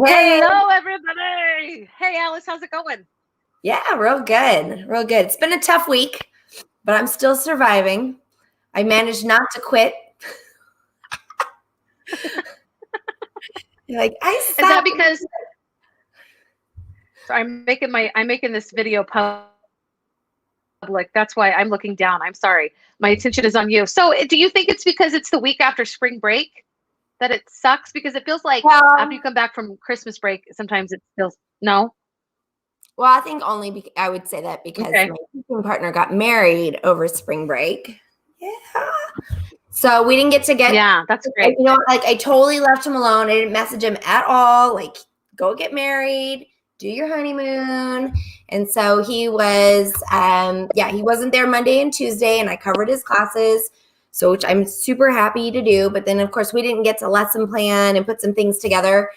Hey. Hello, everybody. Hey, Alice, how's it going? Yeah, real good. Real good. It's been a tough week, but I'm still surviving. I managed not to quit. Like, I Is that because so I'm making this video public. That's why I'm looking down. I'm sorry. My attention is on you. So do you think it's because it's the week after spring break that it sucks? Because it feels like after you come back from Christmas break, sometimes it feels no. Well, I think only I would say that because my teaching partner got married over spring break. Yeah. So we didn't get to get. Yeah, that's great. You know, like I totally left him alone. I didn't message him at all. Like, go get married, do your honeymoon. And so he was, he wasn't there Monday and Tuesday, and I covered his classes. So, which I'm super happy to do. But then, of course, we didn't get to lesson plan and put some things together.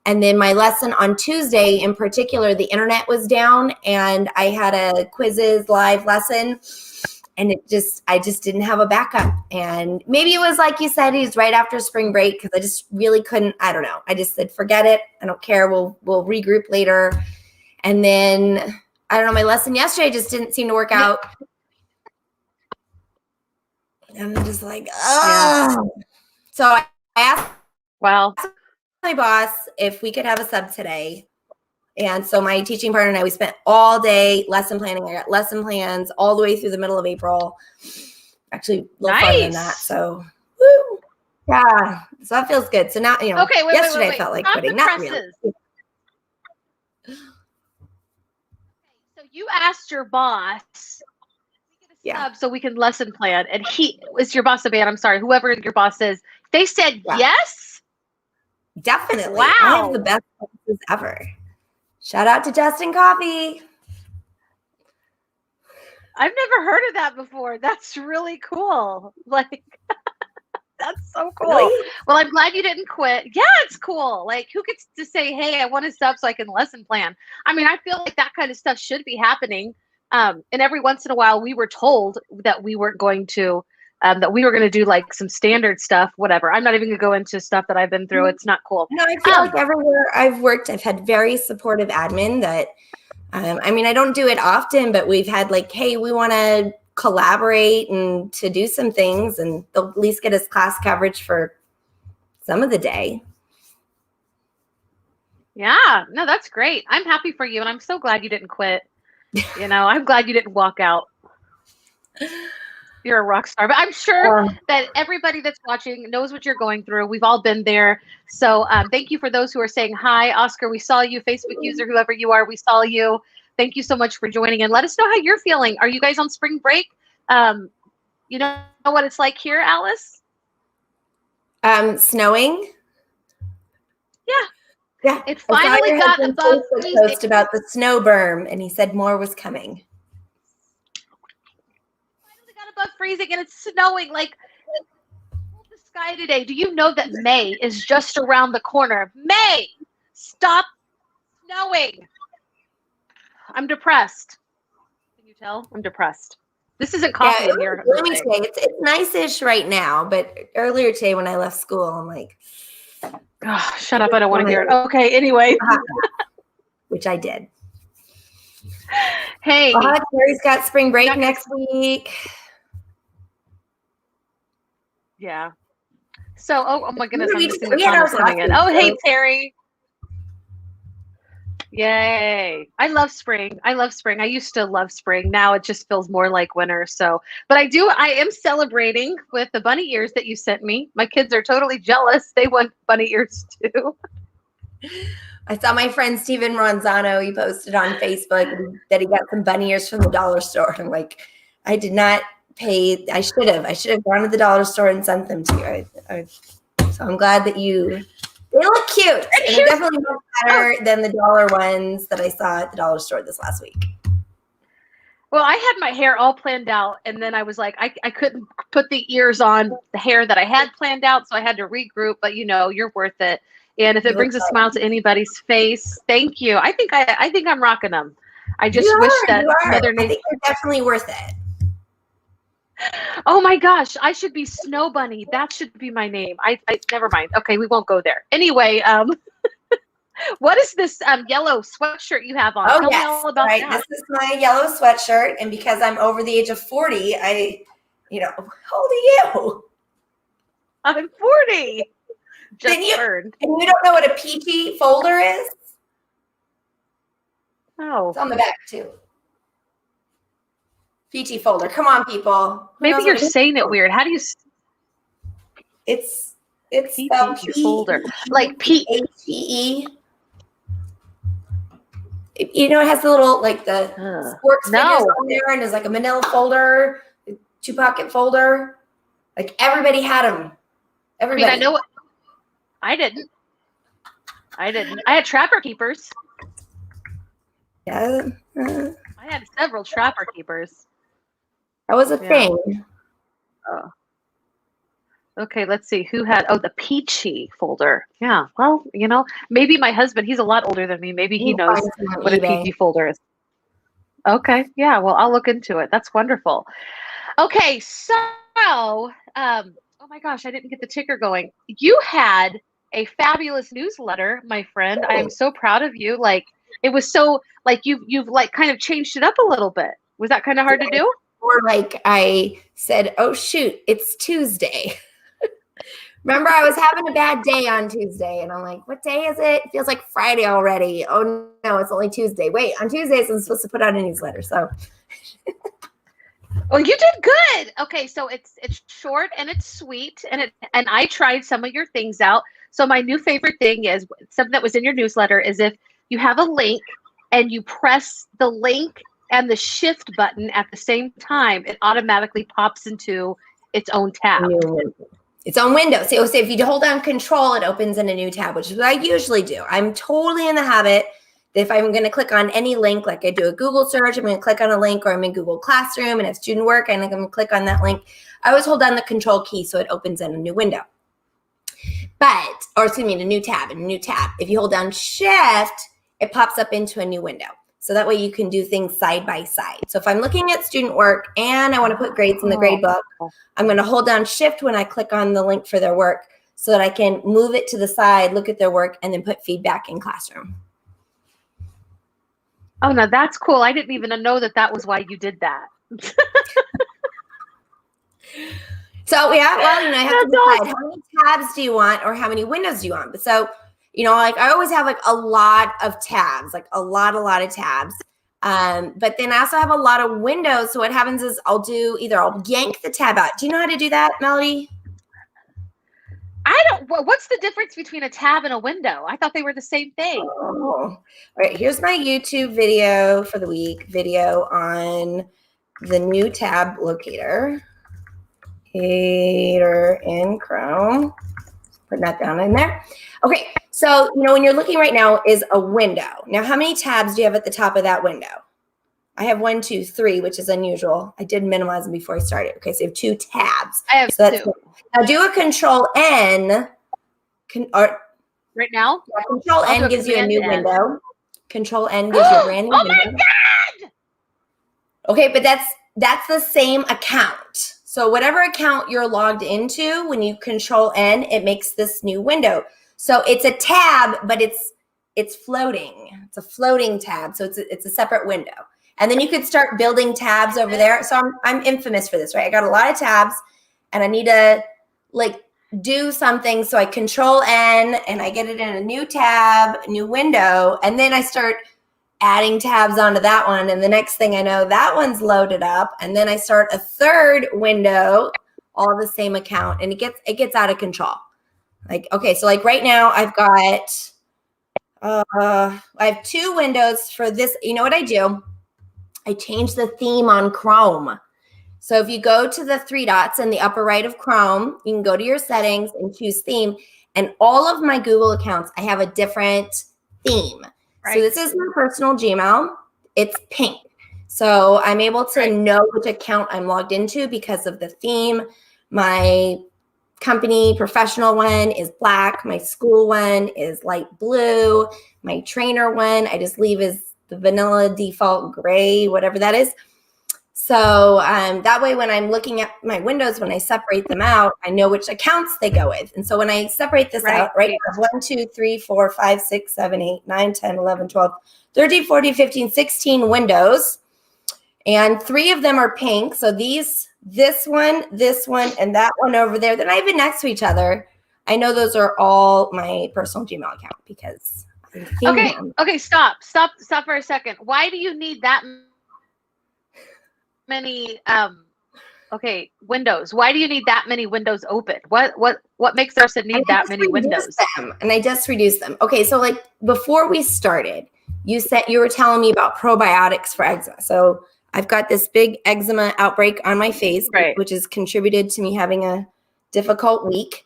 And then my lesson on Tuesday in particular, the internet was down and I had a quizzes live lesson and I just didn't have a backup. And maybe it was like you said, he's right after spring break because I just really couldn't, I don't know. I just said, forget it. I don't care. We'll regroup later. And then, I don't know, my lesson yesterday just didn't seem to work out. And I'm just like, oh. Yeah. So I asked. Wow. My boss if we could have a sub today. And so my teaching partner and I, we spent all day lesson planning. I got lesson plans all the way through the middle of April. Actually, a little farther than that. So, woo. Yeah. So that feels good. So now, you know, yesterday I felt like quitting. Not really. So you asked your boss sub so we can lesson plan. And he is your boss, I'm sorry, whoever your boss is. They said yes? Definitely. Wow. I have the best bosses ever. Shout out to Justin Coffee. I've never heard of that before. That's really cool. Like, that's so cool. Really? Well, I'm glad you didn't quit. Yeah, it's cool. Like, who gets to say, hey, I want to sub so I can lesson plan? I mean, I feel like that kind of stuff should be happening. And every once in a while, we were told that we weren't going to that we were going to do like some standard stuff, whatever. I'm not even going to go into stuff that I've been through. It's not cool. No, I feel like everywhere I've worked, I've had very supportive admin that, I mean, I don't do it often, but we've had like, hey, we want to collaborate and to do some things, and they'll at least get us class coverage for some of the day. Yeah, no, that's great. I'm happy for you. And I'm so glad you didn't quit. You know, I'm glad you didn't walk out. You're a rock star, but I'm sure that everybody that's watching knows what you're going through. We've all been there. So thank you for those who are saying hi. Oscar, we saw you. Facebook user, whoever you are, we saw you. Thank you so much for joining, and let us know how you're feeling. Are you guys on spring break? You know what it's like here, Alice? Snowing. Yeah. It finally got above freezing. Post about the snow berm, and he said more was coming. Above freezing and it's snowing. Like, the sky today. Do you know that May is just around the corner? May, stop snowing. I'm depressed. Can you tell? I'm depressed. This isn't coffee in here. Let me say it's nice-ish right now, but earlier today when I left school, I'm like, oh, shut up! I don't want to hear it. Okay, anyway. Which I did. Hey, Terry's got spring break next week. Yeah. So, oh my goodness, I'm just seeing the comments coming in. Oh, hey, Terry. Yay. I love spring. I used to love spring. Now it just feels more like winter. So, but I am celebrating with the bunny ears that you sent me. My kids are totally jealous. They want bunny ears too. I saw my friend Steven Ronzano. He posted on Facebook that he got some bunny ears from the dollar store. I'm like, I did not pay. I should have gone to the dollar store and sent them to you. So I'm glad that they look cute. And they definitely look better than the dollar ones that I saw at the dollar store this last week. Well, I had my hair all planned out, and then I was like, I couldn't put the ears on the hair that I had planned out, so I had to regroup. But you know, you're worth it. And if it brings a smile to anybody's face, thank you. I think I'm rocking them. I just wish that Mother Nature. I think you're definitely worth it. Oh my gosh, I should be Snow Bunny. That should be my name. I never mind. Okay, we won't go there. Anyway, What is this yellow sweatshirt you have on? Oh, Tell me yes. all about Right. that. This is my yellow sweatshirt. And because I'm over the age of 40, how old are you? I'm 40. Just And you turned. don't know what a peachy folder is? Oh. It's on the back too. Peachy folder. Come on, people. Maybe you're saying it weird. How do you? It's spelled folder. Like P-H-E-E. It has the little, like the sports figures on there, and there's like a manila folder, 2-pocket folder. Like everybody had them. Everybody. I mean, I know what. I didn't. I had Trapper Keepers. Yeah. I had several Trapper Keepers. That was a thing. Oh. Okay, let's see. Who had, the Peachy folder. Yeah, well, maybe my husband, he's a lot older than me. Maybe he knows what a Peachy folder is. Okay, yeah, well, I'll look into it. That's wonderful. Okay, so, oh my gosh, I didn't get the ticker going. You had a fabulous newsletter, my friend. I am so proud of you. Like, it was so, like, you've like kind of changed it up a little bit. Was that kind of hard to do? Or like I said, oh shoot, it's Tuesday. Remember, I was having a bad day on Tuesday, and I'm like, what day is it? It feels like Friday already. Oh no, it's only Tuesday. Wait, on Tuesdays I'm supposed to put out a newsletter. So well, you did good. Okay, so it's short and it's sweet, and I tried some of your things out. So my new favorite thing is something that was in your newsletter is if you have a link and you press the link and the shift button at the same time, it automatically pops into its own tab. Its own window. So if you hold down Control, it opens in a new tab, which is what I usually do. I'm totally in the habit that if I'm going to click on any link, like I do a Google search, I'm going to click on a link, or I'm in Google Classroom and have student work, and I'm going to click on that link. I always hold down the Control key so it opens in a new window. A new tab, If you hold down Shift, it pops up into a new window. So that way you can do things side by side. So if I'm looking at student work and I want to put grades in the grade book, I'm going to hold down Shift when I click on the link for their work so that I can move it to the side, look at their work, and then put feedback in Classroom. Oh, now that's cool. I didn't even know that was why you did that. So yeah, well, I have to decide how many tabs do you want or how many windows do you want. But so, like I always have like a lot of tabs, like a lot of tabs. But then I also have a lot of windows. So what happens is I'll yank the tab out. Do you know how to do that, Melody? I don't. What's the difference between a tab and a window? I thought they were the same thing. Oh. All right, here's my YouTube video for the week. Video on the new tab locator. In Chrome. Put that down in there. Okay, so when you're looking right now is a window. Now, how many tabs do you have at the top of that window? I have 1, 2, 3, which is unusual. I did minimize them before I started. Okay, so you have 2 tabs. I have 2. Now do a Control N. Right now? Yeah, Control N gives you a new window. Control N gives you a brand new window. Oh my God! Okay, but that's the same account. So whatever account you're logged into, when you Control N, it makes this new window. So it's a tab, but it's floating. It's a floating tab. So it's a separate window. And then you could start building tabs over there. So I'm infamous for this, right? I got a lot of tabs and I need to do something. So I Control N and I get it in a new tab, a new window. And then I start adding tabs onto that one. And the next thing I know, that one's loaded up. And then I start a third window, all the same account. And it gets out of control. Okay, so right now I've got, I have 2 windows for this. You know what I do? I change the theme on Chrome. So if you go to the 3 dots in the upper right of Chrome, you can go to your settings and choose theme. And all of my Google accounts, I have a different theme. Right. So this is my personal Gmail. It's pink. So I'm able to know which account I'm logged into because of the theme. My company professional one is black. My school one is light blue. My trainer one, I just leave as the vanilla default gray, whatever that is. So that way, when I'm looking at my windows, when I separate them out, I know which accounts they go with. And so when I separate this out, right, I have 1, 2, 3, 4, 5, 6, 7, 8, 9, 10, 11, 12, 13, 14, 15, 16 windows. And 3 of them are pink. So this one, and that one over there, they're not even next to each other. I know those are all my personal Gmail account because Okay, stop for a second. Why do you need that many windows? Why do you need that many windows open? What makes us need that many windows? And I just reduced them. Okay, so like before we started, you were telling me about probiotics for eczema. So I've got this big eczema outbreak on my face, which has contributed to me having a difficult week.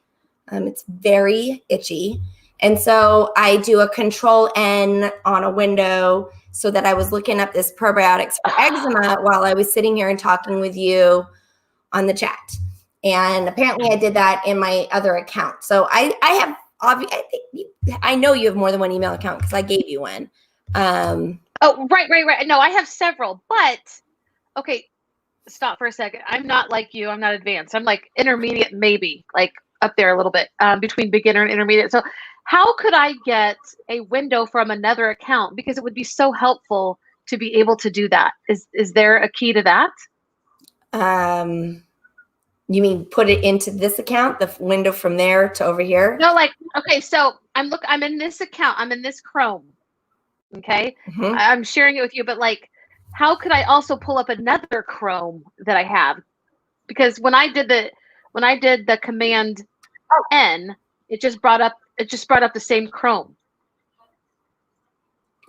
It's very itchy. And so I do a control N on a window so that I was looking up this probiotics for eczema while I was sitting here and talking with you on the chat. And apparently I did that in my other account. So I know you have more than one email account because I gave you one. Oh, right. No, I have several, but okay, stop for a second. I'm not like you. I'm not advanced. I'm like intermediate, maybe like up there a little bit between beginner and intermediate. So how could I get a window from another account? Because it would be so helpful to be able to do that. Is there a key to that? You mean put it into this account, the window from there to over here? No, like, okay, so I'm in this account. I'm in this Chrome. Okay. Mm-hmm. I'm sharing it with you, but like, how could I also pull up another Chrome that I have? Because when I did the command N, it just brought up the same Chrome.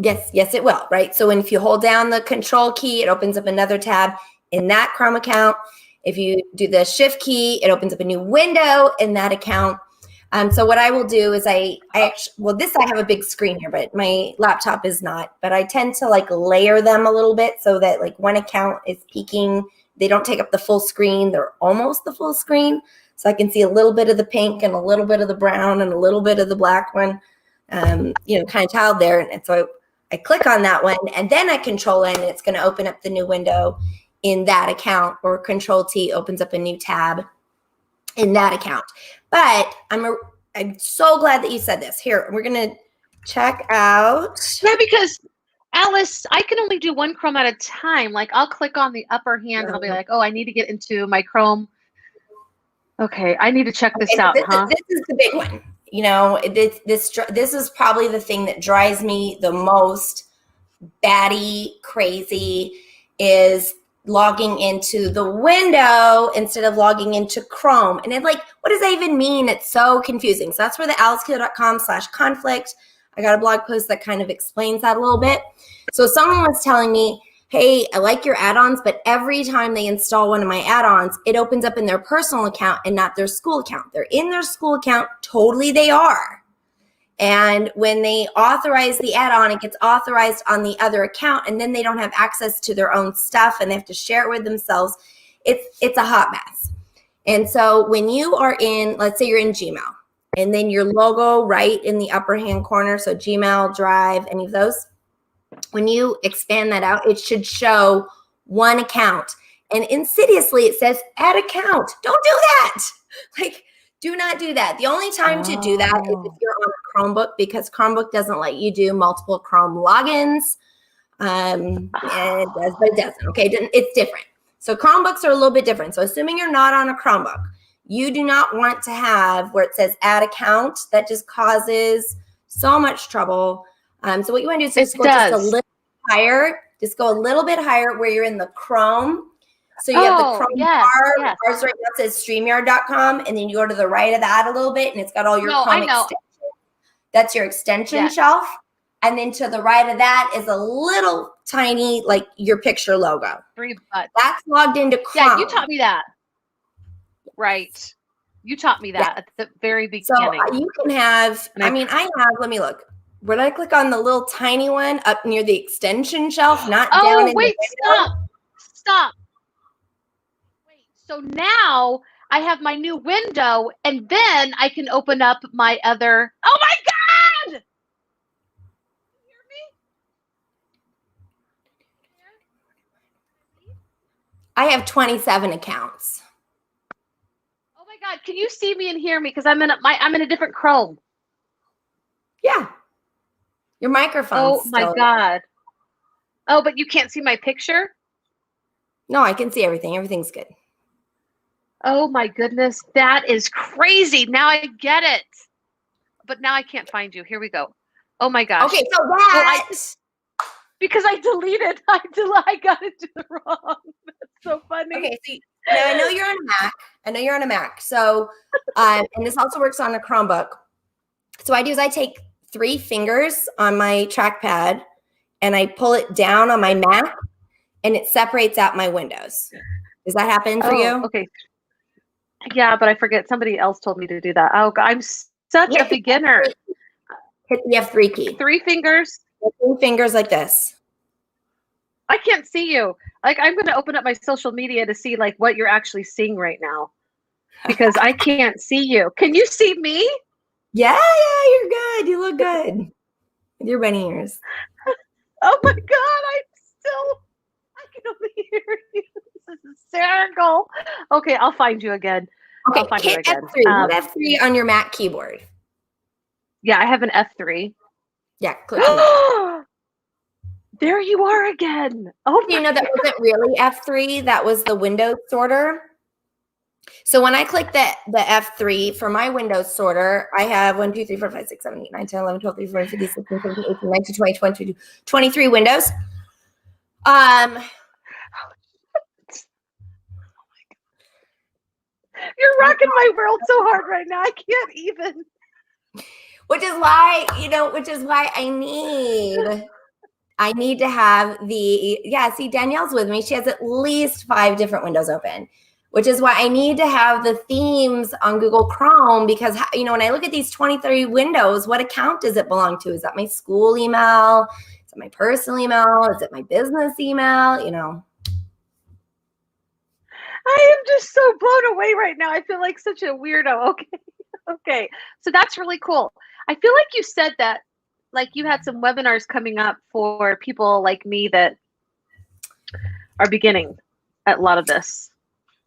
Yes, it will, right? So if you hold down the control key, it opens up another tab in that Chrome account. If you do the shift key, it opens up a new window in that account. So what I will do is I have a big screen here, but my laptop is not, but I tend to like layer them a little bit so that like one account is peaking. They don't take up the full screen. They're almost the full screen. So I can see a little bit of the pink and a little bit of the brown and a little bit of the black one, kind of tiled there. And so I click on that one and then I control N and it's going to open up the new window in that account, or control T opens up a new tab in that account. But I'm so glad that you said this. Here, we're going to check out. Yeah, because Alice, I can only do one Chrome at a time. Like I'll click on the upper hand and I'll be like, oh, I need to get into my Chrome. Okay, I need to check this out, huh? This is the big one. This is probably the thing that drives me the most batty crazy is logging into the window instead of logging into Chrome. And it's like, what does that even mean? It's so confusing. So that's where the alicekillo.com/conflict. I got a blog post that kind of explains that a little bit. So someone was telling me, hey, I like your add-ons, but every time they install one of my add-ons, it opens up in their personal account and not their school account. They're in their school account. Totally they are. And when they authorize the add-on, it gets authorized on the other account, and then they don't have access to their own stuff, and they have to share it with themselves. It's a hot mess. And so when you are in, let's say you're in Gmail, and then your logo right in the upper hand corner, so Gmail, Drive, any of those, when you expand that out, it should show one account. And insidiously, it says add account. Don't do that. Like, do not do that. The only time to do that is if you're on a Chromebook, because Chromebook doesn't let you do multiple Chrome logins. It does, but it doesn't. Okay, it's different. So Chromebooks are a little bit different. So assuming you're not on a Chromebook, you do not want to have where it says add account. That just causes so much trouble. So what you want to do is just go just a little higher. Just go a little bit higher where you're in the Chrome. So you have the Chrome bar. Yes. Ours right now says Streamyard.com, and then you go to the right of that a little bit, and it's got all your Chrome extensions. That's your extension shelf. And then to the right of that is a little tiny, like your picture logo. That's logged into Chrome. Yeah, you taught me that. Right. You taught me that at the very beginning. So you can have, let me look. When I click on the little tiny one up near the extension shelf, not down in the window. Stop. Wait, so now I have my new window, and then I can open up my other, oh my God! Can you hear me? I have 27 accounts. Oh my God, can you see me and hear me? Because I'm in a different Chrome. Yeah. Your microphone. Oh my God. Oh, but you can't see my picture? No, I can see everything. Everything's good. Oh my goodness. That is crazy. Now I get it. But now I can't find you. Here we go. Oh my gosh. Okay, so that because I deleted. I got into the wrong. That's so funny. Okay, so now I know you're on a Mac. So, and this also works on a Chromebook. So what I do is I take 3 fingers on my trackpad and I pull it down on my Mac and it separates out my windows. Does that happen for you? Okay. Yeah, but I forget. Somebody else told me to do that. Oh, I'm such a beginner. Hit the F3 key. 3 fingers. 3 fingers like this. I can't see you. Like, I'm going to open up my social media to see like what you're actually seeing right now, because I can't see you. Can you see me? Yeah, you're good. You look good with your bunny ears. Oh my God, I can only hear you. This is hysterical. Okay, I'll find you again. Okay, I'll find hit you again. F3. Hit F3 on your Mac keyboard. Yeah, I have an F3. Yeah, click on that. There you are again. Oh, you know that wasn't really F3. That was the Windows sorter. So when I click the F3 for my Windows sorter, I have 1, 2, 3, 4, 5, 6, 7, 8, 9, 10, 11, 12, 13, 14, 15, 16, 17, 18, 19, 20, 22, 23 windows. You're rocking my world so hard right now. I can't even. Which is why I need to have see, Danielle's with me. She has at least 5 different windows open, which is why I need to have the themes on Google Chrome, because, when I look at these 23 windows, what account does it belong to? Is that my school email? Is it my personal email? Is it my business email? I am just so blown away right now. I feel like such a weirdo. Okay. So that's really cool. I feel like you said that, like, you had some webinars coming up for people like me that are beginning at a lot of this.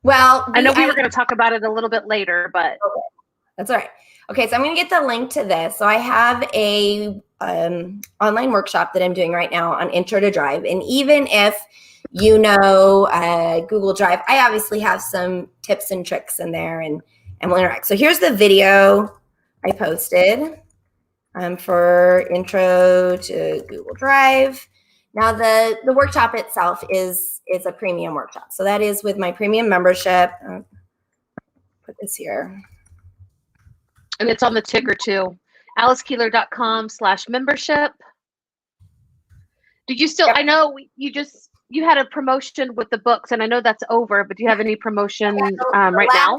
Well, I know we were going to talk about it a little bit later, but okay. That's all right. Okay, so I'm going to get the link to this. So I have a online workshop that I'm doing right now on Intro to Drive, and even if Google Drive, I obviously have some tips and tricks in there, and we'll interact. So here's the video I posted for Intro to Google Drive. Now the workshop itself is a premium workshop. So that is with my premium membership. Put this here. And it's on the ticker too. AliceKeeler.com/membership. Did you still, I know you had a promotion with the books, and I know that's over, but do you have any promotion right now?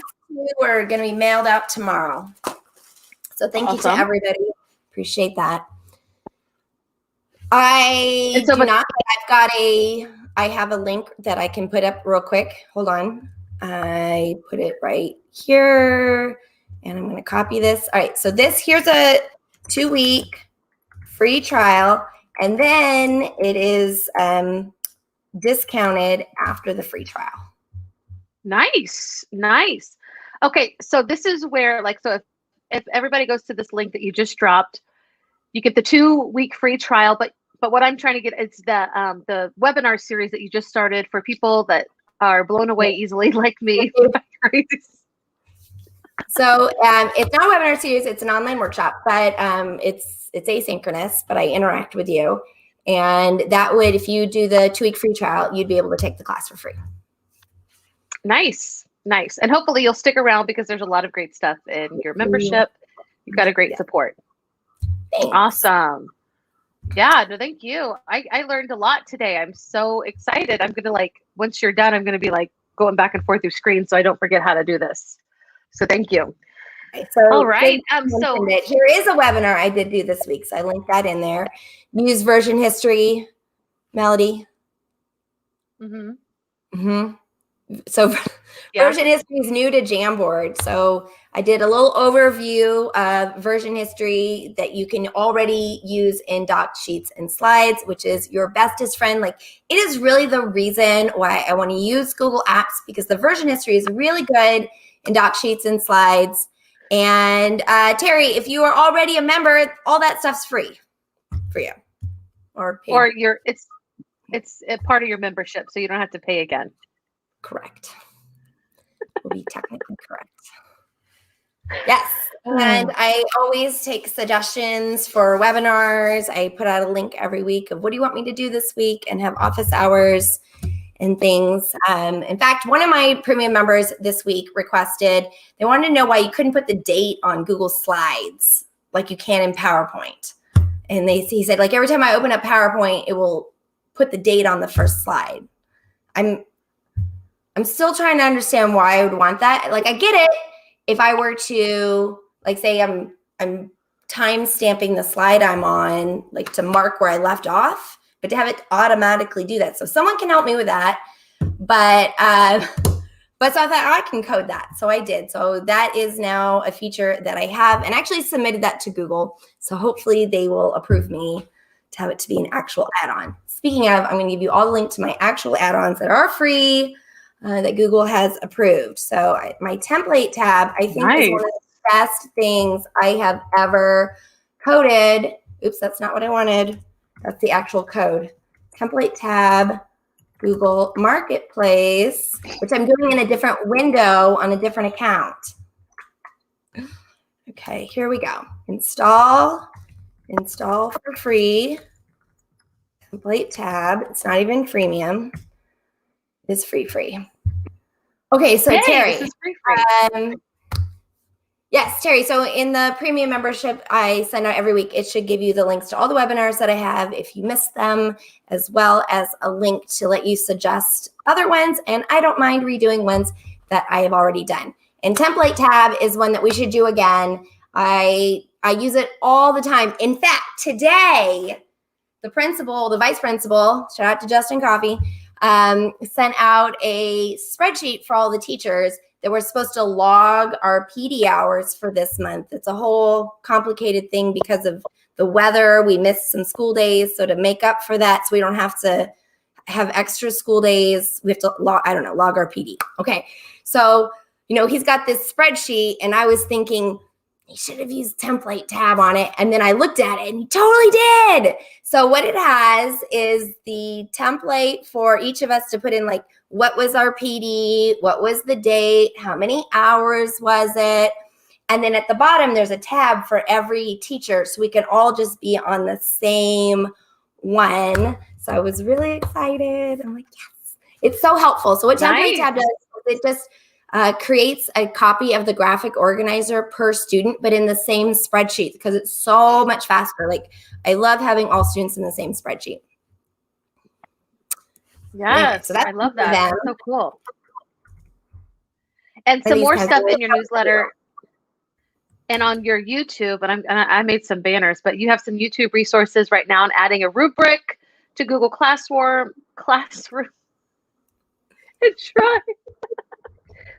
We're going to be mailed out tomorrow. So thank you to everybody. Appreciate that. I have a link that I can put up real quick. Hold on. I put it right here, and I'm going to copy this. All right. So here's a 2-week free trial, and then it is discounted after the free trial. Nice. Okay. So this is where, if everybody goes to this link that you just dropped, you get the 2-week free trial, but what I'm trying to get is the webinar series that you just started for people that are blown away easily, like me. So it's not a webinar series; it's an online workshop, but it's asynchronous. But I interact with you, and that would, if you do the 2-week free trial, you'd be able to take the class for free. Nice, and hopefully you'll stick around, because there's a lot of great stuff in your membership. You've got a great support. Thanks. Awesome. Yeah, no, thank you. I learned a lot today. I'm so excited. I'm going to, once you're done, I'm going to be going back and forth through screens so I don't forget how to do this. So thank you. Okay, so all right. So here is a webinar I did do this week. So I linked that in there. Use version history, Melody. So version history is new to Jamboard. So I did a little overview of version history that you can already use in doc sheets and slides, which is your bestest friend. Like, it is really the reason why I want to use Google Apps, because the version history is really good in doc sheets and slides. And Terry, if you are already a member, all that stuff's free for you. Or it's a part of your membership, so you don't have to pay again. Correct. Will be technically correct. Yes. And I always take suggestions for webinars. I put out a link every week of what do you want me to do this week, and have office hours and things. In fact, one of my premium members this week requested, they wanted to know why you couldn't put the date on Google Slides like you can in PowerPoint. And he said, like, every time I open up PowerPoint, it will put the date on the first slide. I'm still trying to understand why I would want that. Like, I get it if I were to, like, say I'm time stamping the slide I'm on, like, to mark where I left off, but to have it automatically do that. So someone can help me with that. But so I thought I can code that. So I did. So that is now a feature that I have, and actually submitted that to Google. So hopefully they will approve me to have it to be an actual add-on. Speaking of, I'm going to give you all the link to my actual add-ons that are free that Google has approved. So my template tab, I think, is one of the best things I have ever coded. Oops, that's not what I wanted. That's the actual code. Template tab, Google Marketplace, which I'm doing in a different window on a different account. Okay, here we go. Install for free. Template tab. It's not even freemium. It's free. Okay, so Terry. This is free. Yes, Terry. So in the premium membership I send out every week, it should give you the links to all the webinars that I have if you missed them, as well as a link to let you suggest other ones. And I don't mind redoing ones that I have already done. And template tab is one that we should do again. I use it all the time. In fact, today, the vice principal, shout out to Justin Coffey, sent out a spreadsheet for all the teachers that we're supposed to log our PD hours for this month. It's a whole complicated thing because of the weather. We missed some school days. So to make up for that, so we don't have to have extra school days, we have to log our PD. Okay. So, he's got this spreadsheet, and I was thinking he should have used template tab on it. And then I looked at it and he totally did. So what it has is the template for each of us to put in, like, what was our PD? What was the date? How many hours was it? And then at the bottom, there's a tab for every teacher, so we can all just be on the same one. So I was really excited. I'm like, yes, it's so helpful. So what template tab does is it just creates a copy of the graphic organizer per student, but in the same spreadsheet, because it's so much faster. Like, I love having all students in the same spreadsheet. Yes, so I love that. That's so cool. And some more stuff in your newsletter and on your YouTube. And I made some banners, but you have some YouTube resources right now, and adding a rubric to Google Classroom. And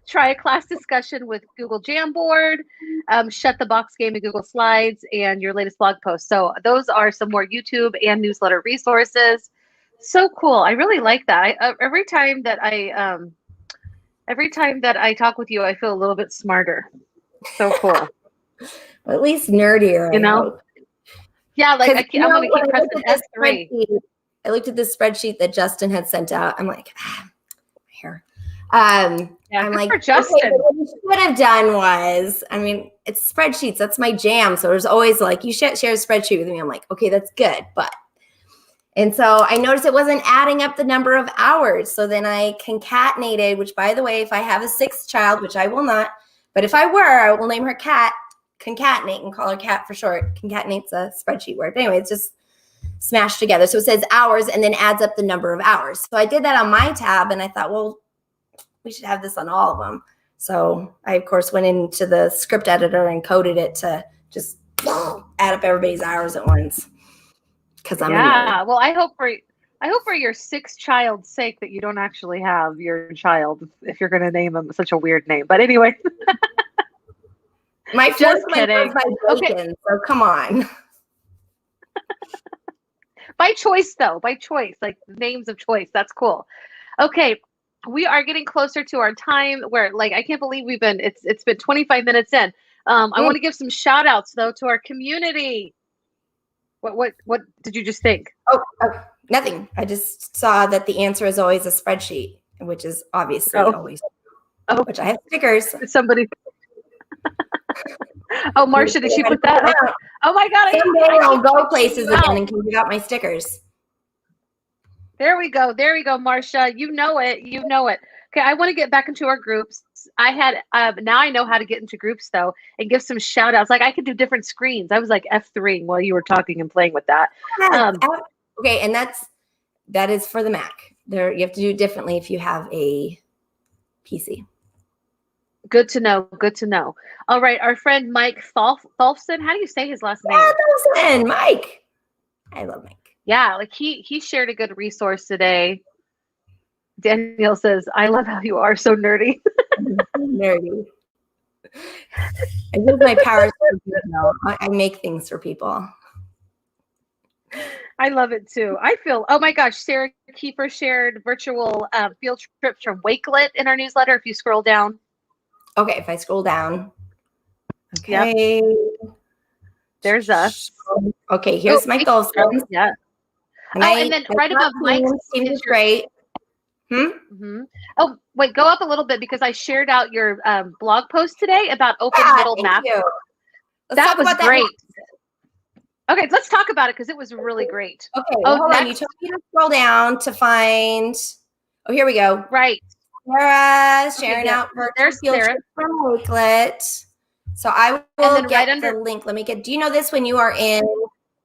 try a class discussion with Google Jamboard, shut the box game in Google Slides, and your latest blog post. So those are some more YouTube and newsletter resources. So cool. I really like that. Every time that I talk with you, I feel a little bit smarter. So cool. Well, at least nerdier, you know? Yeah, like I'm going to keep pressing F3. I looked at this spreadsheet that Justin had sent out. I'm like, here. I'm like, Justin. Okay, what you should have done was, it's spreadsheets. That's my jam. So there's always like, you share a spreadsheet with me. I'm like, okay, that's good. And so I noticed it wasn't adding up the number of hours. So then I concatenated, which, by the way, if I have a sixth child, which I will not, but if I were, I will name her Cat, concatenate, and call her Cat for short. Concatenate's a spreadsheet word. But anyway, it's just smashed together. So it says hours and then adds up the number of hours. So I did that on my tab, and I thought, well, we should have this on all of them. So I, of course, went into the script editor and coded it to just add up everybody's hours at once. Because I'm well, I hope I hope for your sixth child's sake that you don't actually have your child if you're going to name him such a weird name. But anyway. My Just fourth one kidding. was my bacon, so come on. By choice, though. By choice. Like names of choice. That's cool. Okay. We are getting closer to our time where, like, I can't believe it's been 25 minutes in. I want to give some shout outs, though, to our community. What did you just think? Oh, nothing. I just saw that the answer is always a spreadsheet, which is obviously always. Oh, which I have stickers. Somebody. Oh, Marcia, did she put that up? Oh my God! Someday I'll go places again and can give out my stickers. There we go. There we go, Marcia. You know it. You know it. Okay, I want to get back into our groups. I had now I know how to get into groups though and give some shout outs. Like I could do different screens. I was like F3 while you were talking and playing with that. Okay, and that is for the Mac. There you have to do it differently if you have a PC. Good to know. Good to know. All right, our friend Mike Tholfson. How do you say his last name? Tholfson, Mike. I love Mike. Yeah, like he shared a good resource today. Danielle says, "I love how you are so nerdy." Nerdy. I use my powers for people. I make things for people. I love it too. I feel, oh my gosh, Sarah Kiefer shared virtual field trips from Wakelet in our newsletter. If you scroll down. Okay, if I scroll down. Okay. Yep. There's us. Okay, here's my Tholfson. Yeah. And then right above Mike's is great. Oh, wait, go up a little bit because I shared out your blog post today about open middle math. That was great. Okay, let's talk about it because it was really great. Okay, well, hold on. You told me to scroll down to find. Oh, here we go. Right. Sarah sharing out there's Sarah from Wakelet. So I will get the link. Let me get. Do you know this when you are in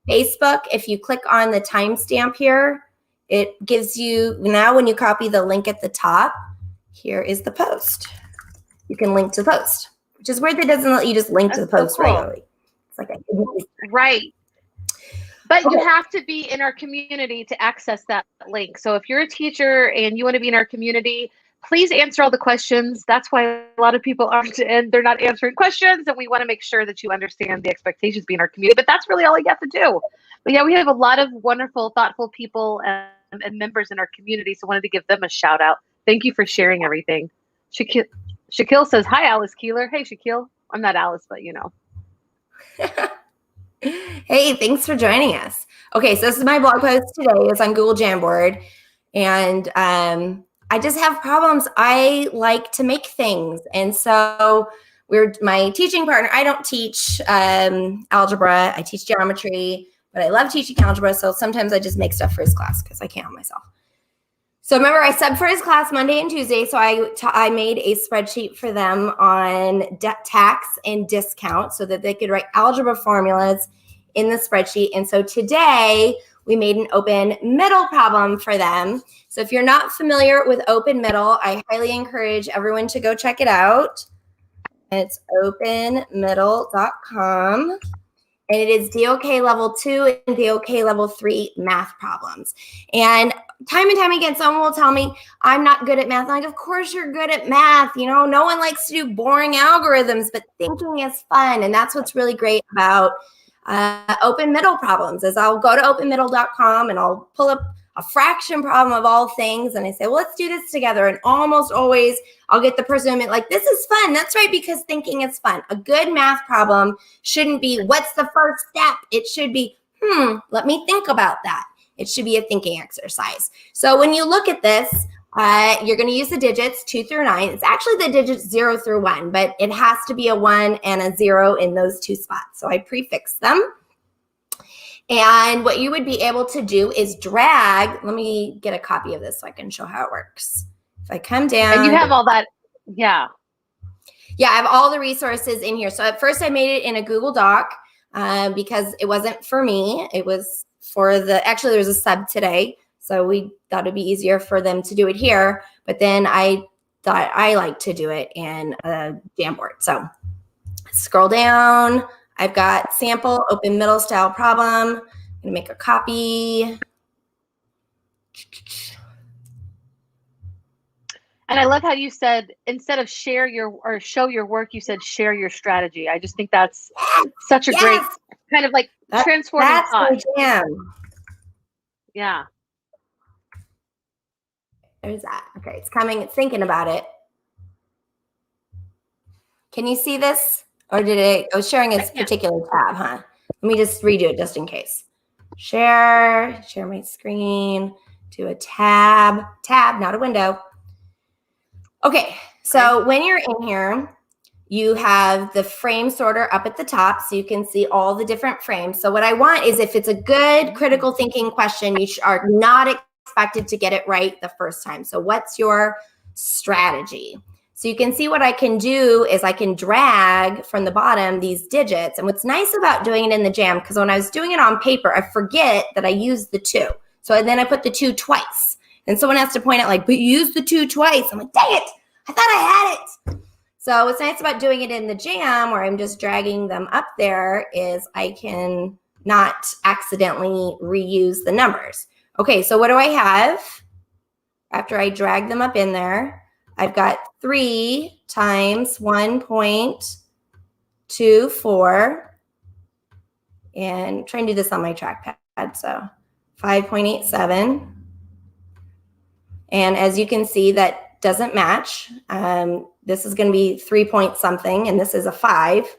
Facebook? If you click on the timestamp here, it gives you now when you copy the link at the top. Here is the post. You can link to the post, which is weird. That doesn't let you just link to the post regularly. It's like right. But you have to be in our community to access that link. So if you're a teacher and you want to be in our community, please answer all the questions. That's why a lot of people aren't, and they're not answering questions. And we want to make sure that you understand the expectations being our community. But that's really all you have to do. But yeah, we have a lot of wonderful, thoughtful people and members in our community. So I wanted to give them a shout out. Thank you for sharing everything. Shaquille says, hi, Alice Keeler. Hey, Shaquille. I'm not Alice, but you know. Hey, thanks for joining us. Okay, so this is my blog post today. It's on Google Jamboard. And I just have problems. I like to make things. And so my teaching partner. I don't teach algebra. I teach geometry, but I love teaching algebra. So sometimes I just make stuff for his class because I can't help myself. So remember, I subbed for his class Monday and Tuesday. So I made a spreadsheet for them on tax and discount so that they could write algebra formulas in the spreadsheet. And so today we made an open middle problem for them. So if you're not familiar with open middle, I highly encourage everyone to go check it out. It's openmiddle.com. And it is DOK level 2 and DOK level 3 math problems. And time again, someone will tell me I'm not good at math. I'm like, of course you're good at math. You know, no one likes to do boring algorithms, but thinking is fun. And that's what's really great about open middle problems is I'll go to openmiddle.com and I'll pull up a fraction problem of all things. And I say, well, let's do this together. And almost always I'll get the person like, this is fun. That's right, because thinking is fun. A good math problem shouldn't be, what's the first step? It should be, let me think about that. It should be a thinking exercise. So when you look at this, you're going to use the digits 2 through 9. It's actually the digits 0 through 1, but it has to be a 1 and a 0 in those two spots. So I prefix them. And what you would be able to do is drag. Let me get a copy of this so I can show how it works. If I come down. And you have all that. Yeah. Yeah, I have all the resources in here. So at first I made it in a Google Doc because it wasn't for me. It was for actually there's a sub today. So we thought it'd be easier for them to do it here. But then I thought I like to do it in a Jamboard. So scroll down. I've got sample open middle style problem. I'm going to make a copy. And I love how you said, instead of share your or show your work, you said share your strategy. I just think that's such a great kind of like transforming that's thought. my jam. Yeah. There's that. Okay, it's coming. It's thinking about it. Can you see this? Or did it? I was sharing a particular tab, huh? Let me just redo it just in case. Share my screen, do a tab, not a window. Okay, so when you're in here, you have the frame sorter up at the top, so you can see all the different frames. So what I want is, if it's a good critical thinking question, you are not expected to get it right the first time. So what's your strategy? So you can see what I can do is I can drag from the bottom these digits. And what's nice about doing it in the jam, because when I was doing it on paper, I forget that I used the 2. So then I put the 2 twice. And someone has to point out, like, but you used the 2 twice. I'm like, dang it, I thought I had it. So what's nice about doing it in the jam, where I'm just dragging them up there, is I can not accidentally reuse the numbers. Okay, so what do I have? After I drag them up in there, I've got 3 times 1.24, and try and do this on my trackpad, so 5.87. And as you can see, that doesn't match. This is going to be 3 point something, and this is a 5.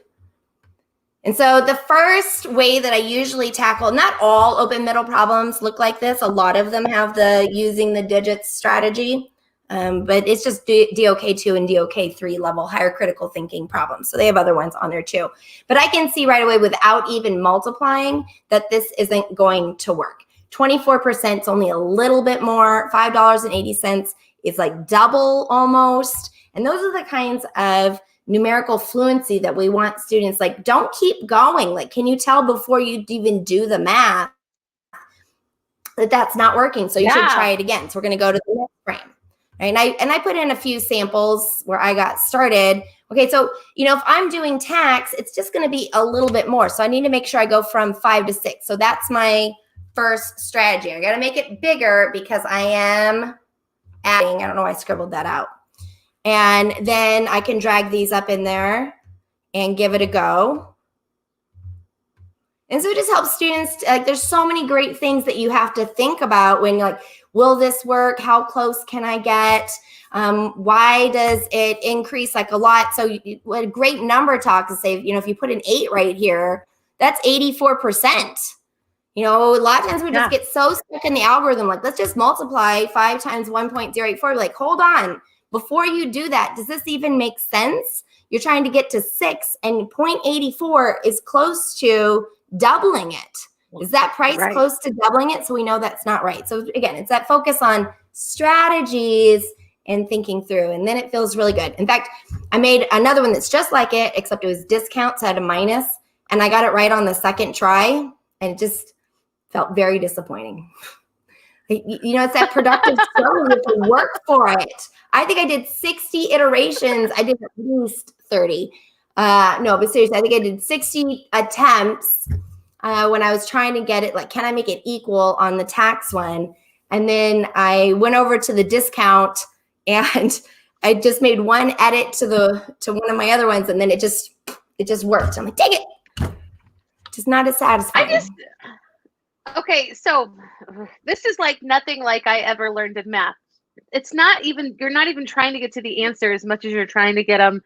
And so the first way that I usually tackle, not all open middle problems look like this. A lot of them have the using the digits strategy, but it's just DOK2 and DOK3 level higher critical thinking problems. So they have other ones on there too. But I can see right away without even multiplying that this isn't going to work. 24% is only a little bit more. $5.80 is like double almost. And those are the kinds of numerical fluency that we want students, like, don't keep going. Like, can you tell before you even do the math that that's not working? So you should try it again. So we're going to go to the next frame. Right? And I put in a few samples where I got started. Okay, so, if I'm doing tax, it's just going to be a little bit more. So I need to make sure I go from 5 to 6. So that's my first strategy. I got to make it bigger because I am adding. I don't know why I scribbled that out. And then I can drag these up in there and give it a go. And so it just helps students, like, there's so many great things that you have to think about when you're like, will this work? How close can I get? Why does it increase like a lot? So what a great number talk to say, if you put an 8 right here, that's 84%. A lot of times we just get so stuck in the algorithm, like, let's just multiply 5 times 1.084. Like, hold on. Before you do that, does this even make sense? You're trying to get to 6, and 0.84 is close to doubling it. Is that price close to doubling it? So we know that's not right. So again, it's that focus on strategies and thinking through, and then it feels really good. In fact, I made another one that's just like it, except it was discounts, had a minus, and I got it right on the second try, and it just felt very disappointing. It's that productive struggle. You have to work for it. I think I did 60 iterations. I did at least 30. No, but seriously, I think I did 60 attempts when I was trying to get it, like, can I make it equal on the tax one? And then I went over to the discount, and I just made one edit to one of my other ones, and then it just worked. I'm like, dang it. Just not as satisfying. Okay, so this is like nothing like I ever learned in math. It's not even, you're not even trying to get to the answer as much as you're trying to get them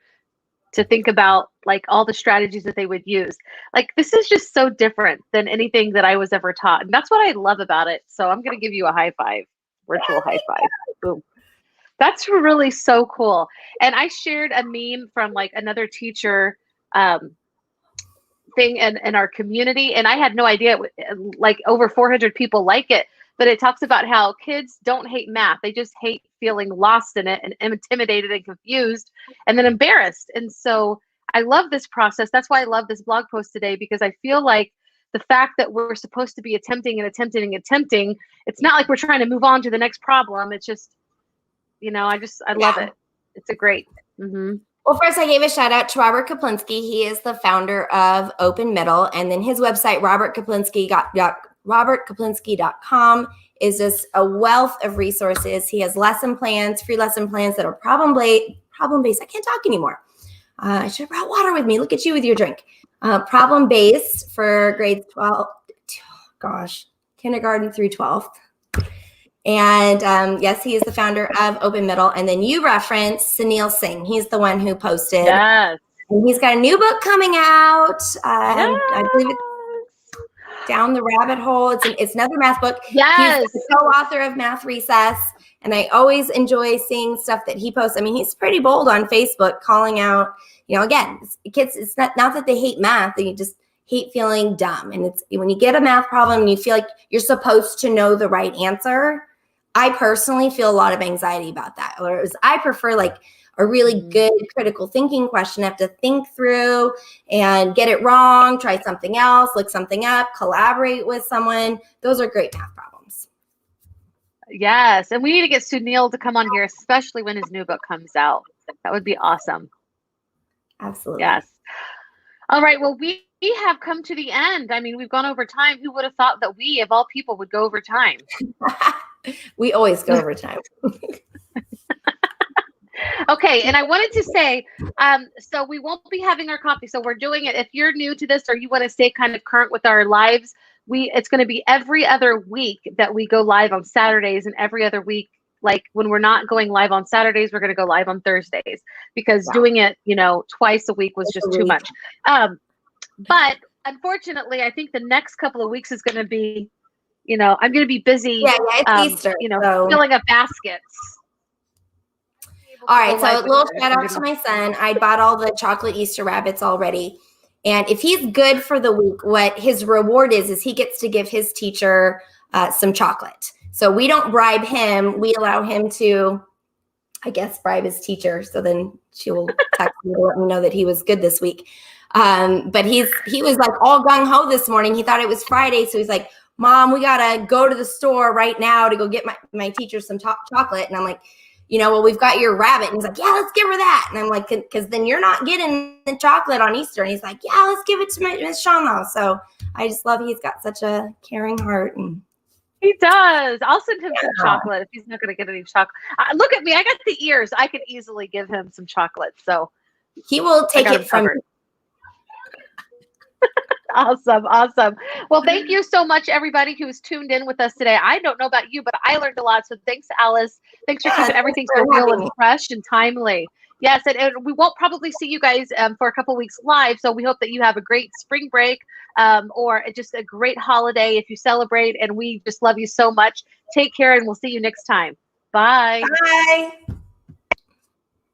to think about, like, all the strategies that they would use. Like, this is just so different than anything that I was ever taught. And that's what I love about it. So I'm going to give you a high five, virtual high five. Boom. That's really so cool. And I shared a meme from like another teacher thing in our community, and I had no idea, like, over 400 people like it, but it talks about how kids don't hate math. They just hate feeling lost in it and intimidated and confused and then embarrassed. And so I love this process. That's why I love this blog post today, because I feel like the fact that we're supposed to be attempting, it's not like we're trying to move on to the next problem. It's just, I love it. It's a great. Mm-hmm. Well, first, I gave a shout out to Robert Kaplinski. He is the founder of Open Middle, and then his website, robertkaplinski.com, is just a wealth of resources. He has lesson plans, free lesson plans that are problem-based. I can't talk anymore. I should have brought water with me. Look at you with your drink. Problem-based for grades 12, kindergarten through 12th. And yes, he is the founder of Open Middle. And then you referenced Sunil Singh. He's the one who posted. Yes. And he's got a new book coming out. I believe it's Down the Rabbit Hole. It's another math book. Yes. He's the co-author of Math Recess. And I always enjoy seeing stuff that he posts. I mean, he's pretty bold on Facebook, calling out, again, kids, it's not that they hate math, they just hate feeling dumb. And it's when you get a math problem and you feel like you're supposed to know the right answer. I personally feel a lot of anxiety about that. Whereas I prefer like a really good critical thinking question. I have to think through and get it wrong, try something else, look something up, collaborate with someone. Those are great math problems. Yes. And we need to get Sunil to come on here, especially when his new book comes out. That would be awesome. Absolutely. Yes. All right. Well, we have come to the end. I mean, we've gone over time. Who would have thought that we, of all people, would go over time? We always go over time. Okay. And I wanted to say, so we won't be having our coffee. So we're doing it. If you're new to this or you want to stay kind of current with our lives, it's going to be every other week that we go live on Saturdays, and every other week, like when we're not going live on Saturdays, we're going to go live on Thursdays, because doing it, twice a week was just too much. But unfortunately, I think the next couple of weeks is going to be, I'm going to be busy. Yeah, it's Easter, filling up baskets. All right, so a little shout out to my son. I bought all the chocolate Easter rabbits already. And if he's good for the week, what his reward is he gets to give his teacher some chocolate. So we don't bribe him. We allow him to, I guess, bribe his teacher. So then she will text me to let me know that he was good this week. But he was like all gung ho this morning. He thought it was Friday. So he's like, Mom, we got to go to the store right now to go get my teacher some chocolate. And I'm like, well, we've got your rabbit. And he's like, yeah, let's give her that. And I'm like, because then you're not getting the chocolate on Easter. And he's like, yeah, let's give it to Miss Shauna. So I just love he's got such a caring heart. And he does. I'll send him some chocolate if he's not going to get any chocolate. Look at me. I got the ears. I could easily give him some chocolate. So he will take it from me. Awesome. Well, thank you so much, everybody who was tuned in with us today. I don't know about you, but I learned a lot. So thanks, Alice. Thanks for keeping everything so real and fresh and timely. Yes, and we won't probably see you guys for a couple weeks live. So we hope that you have a great spring break or just a great holiday if you celebrate. And we just love you so much. Take care, and we'll see you next time. Bye. Bye.